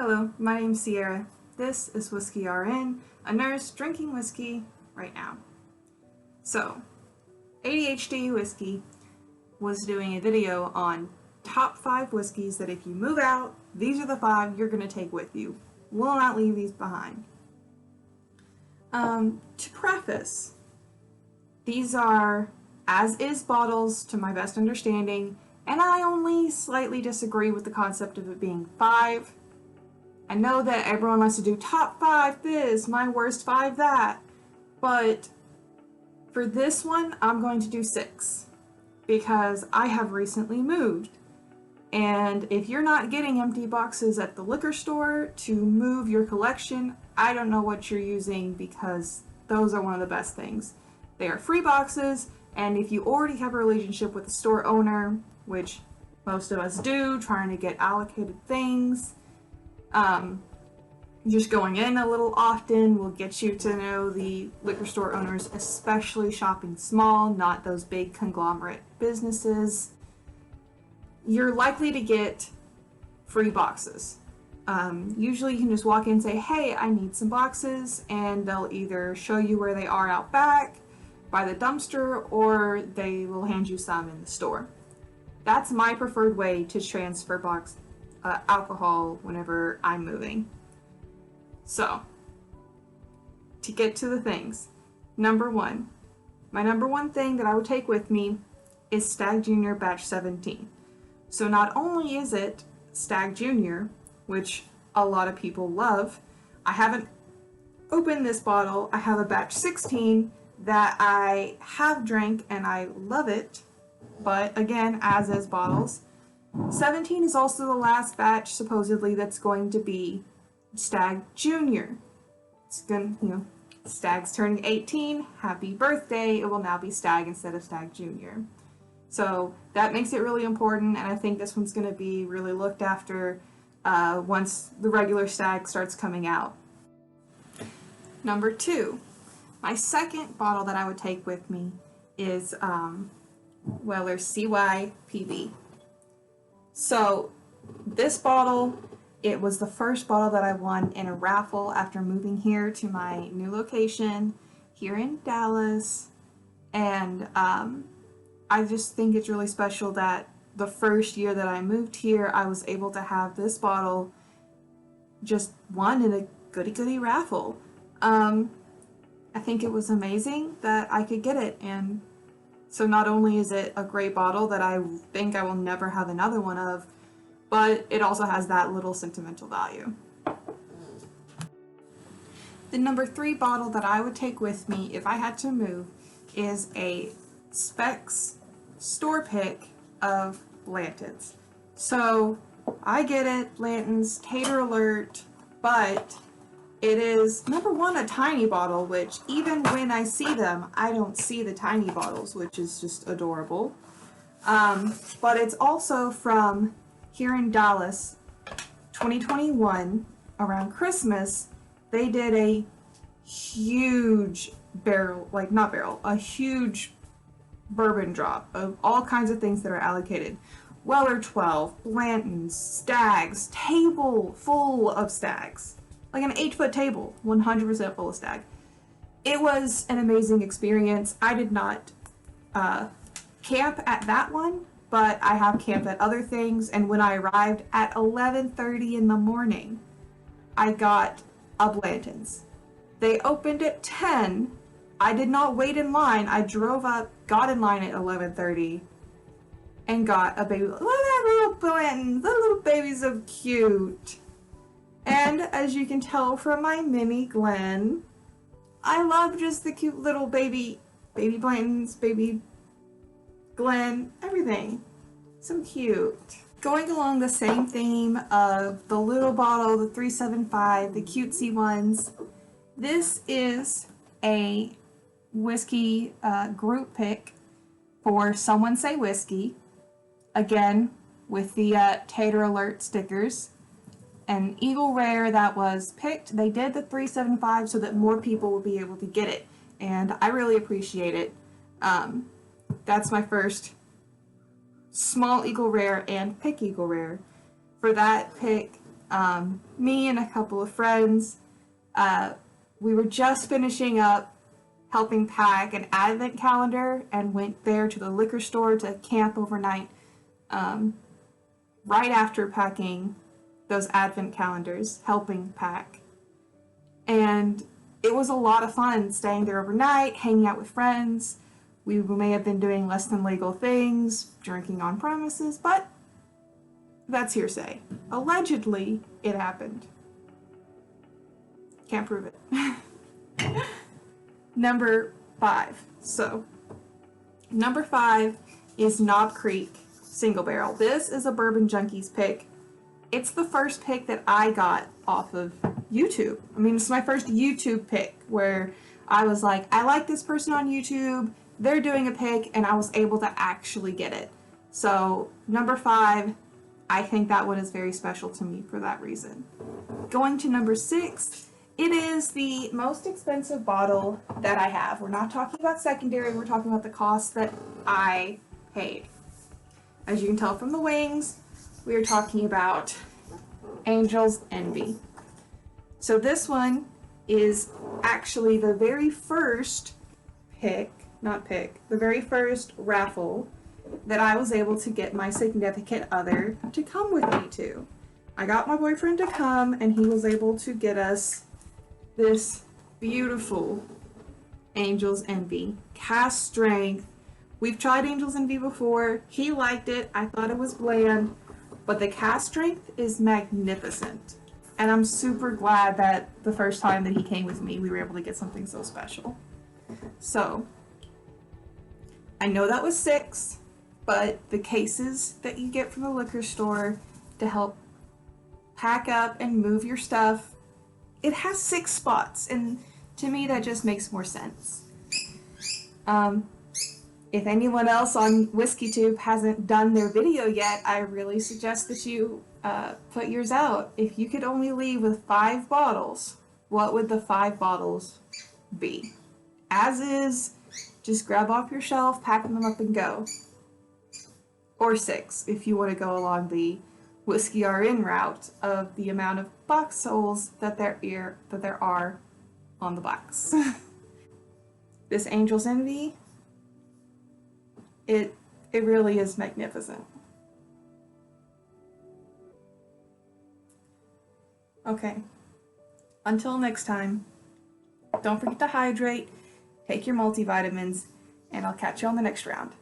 Hello, my name's Sierra. This is WhiskeyRN, a nurse drinking whiskey right now. So, ADHD Whiskey was doing a video on top 5 whiskeys that if you move out, these are the 5 you're going to take with you. Will not leave these behind. To preface, these are as-is bottles to my best understanding, and I only slightly disagree with the concept of it being 5. I know that everyone wants to do top 5 this, my worst 5 that, but for this one, I'm going to do 6 because I have recently moved. And if you're not getting empty boxes at the liquor store to move your collection, I don't know what you're using, because those are one of the best things. They are free boxes, and if you already have a relationship with the store owner, which most of us do, trying to get allocated things, just going in a little often will get you to know the liquor store owners, especially shopping small, not those big conglomerate businesses. You're likely to get free boxes. Usually you can just walk in and say, hey, I need some boxes, and they'll either show you where they are out back by the dumpster, or they will hand you some in the store. That's my preferred way to transfer alcohol whenever I'm moving. So, to get to the things, number 1. My number 1 thing that I would take with me is Stagg Jr. Batch 17. So not only is it Stagg Jr., which a lot of people love, I haven't opened this bottle. I have a Batch 16 that I have drank and I love it, but again, as is bottles. 17 is also the last batch, supposedly, that's going to be Stagg Jr. It's gonna, Stagg's turning 18. Happy birthday. It will now be Stagg instead of Stagg Jr. So that makes it really important, and I think this one's going to be really looked after once the regular Stagg starts coming out. Number 2. My second bottle that I would take with me is Weller's CYPB. So this bottle, it was the first bottle that I won in a raffle after moving here to my new location here in Dallas, and I just think it's really special that the first year that I moved here, I was able to have this bottle just won in a goody-goody raffle. I think it was amazing that I could get it, and so not only is it a great bottle that I think I will never have another one of, but it also has that little sentimental value. The number 3 bottle that I would take with me if I had to move is a Specs store pick of Blanton's. So I get it, Blanton's, Tater Alert, but it is, number 1, a tiny bottle, which even when I see them, I don't see the tiny bottles, which is just adorable. But it's also from here in Dallas, 2021, around Christmas. They did a huge a huge bourbon drop of all kinds of things that are allocated. Weller 12, Blanton's, Stagg's, table full of Stagg's. Like an 8-foot table, 100% full of Stagg. It was an amazing experience. I did not camp at that one, but I have camped at other things, and when I arrived at 11:30 in the morning, I got a Blanton's. They opened at 10. I did not wait in line. I drove up, got in line at 11:30, and got a baby. Look at that little Blanton. The little baby's so cute. And as you can tell from my mini Glen, I love just the cute little baby Blantons, baby Glen, everything. So cute. Going along the same theme of the little bottle, the 375, the cutesy ones, this is a whiskey group pick for Someone Say Whiskey. Again, with the Tater Alert stickers. An Eagle Rare that was picked. They did the 375 so that more people will be able to get it, and I really appreciate it. That's my first small Eagle Rare and pick Eagle Rare. For that pick, Me and a couple of friends, we were just finishing up helping pack an advent calendar and went there to the liquor store to camp overnight right after packing those advent calendars, helping pack. And it was a lot of fun staying there overnight, hanging out with friends. We may have been doing less than legal things, drinking on premises, but that's hearsay. Allegedly, it happened. Can't prove it. Number 5. So, number 5 is Knob Creek Single Barrel. This is a Bourbon Junkies pick. It's the first pick that I got off of YouTube. I mean, it's my first YouTube pick where I was like, I like this person on YouTube, they're doing a pick, and I was able to actually get it. So, number 5, I think that one is very special to me for that reason. Going to number 6, it is the most expensive bottle that I have. We're not talking about secondary, we're talking about the cost that I paid. As you can tell from the wings, we are talking about Angel's Envy. So this one is actually the very first the very first raffle that I was able to get my significant other to come with me to. I got my boyfriend to come and he was able to get us this beautiful Angel's Envy. Cast strength. We've tried Angel's Envy before. He liked it. I thought it was bland. But the cast strength is magnificent. And I'm super glad that the first time that he came with me, we were able to get something so special. So, I know that was 6, but the cases that you get from the liquor store to help pack up and move your stuff, it has 6 spots, and to me that just makes more sense. If anyone else on WhiskeyTube hasn't done their video yet, I really suggest that you put yours out. If you could only leave with 5 bottles, what would the 5 bottles be? As is, just grab off your shelf, pack them up, and go. Or 6, if you want to go along the WhiskeyRN route of the amount of box holes that there are on the box. This Angel's Envy, it really is magnificent. Okay, until next time, don't forget to hydrate, take your multivitamins, and I'll catch you on the next round.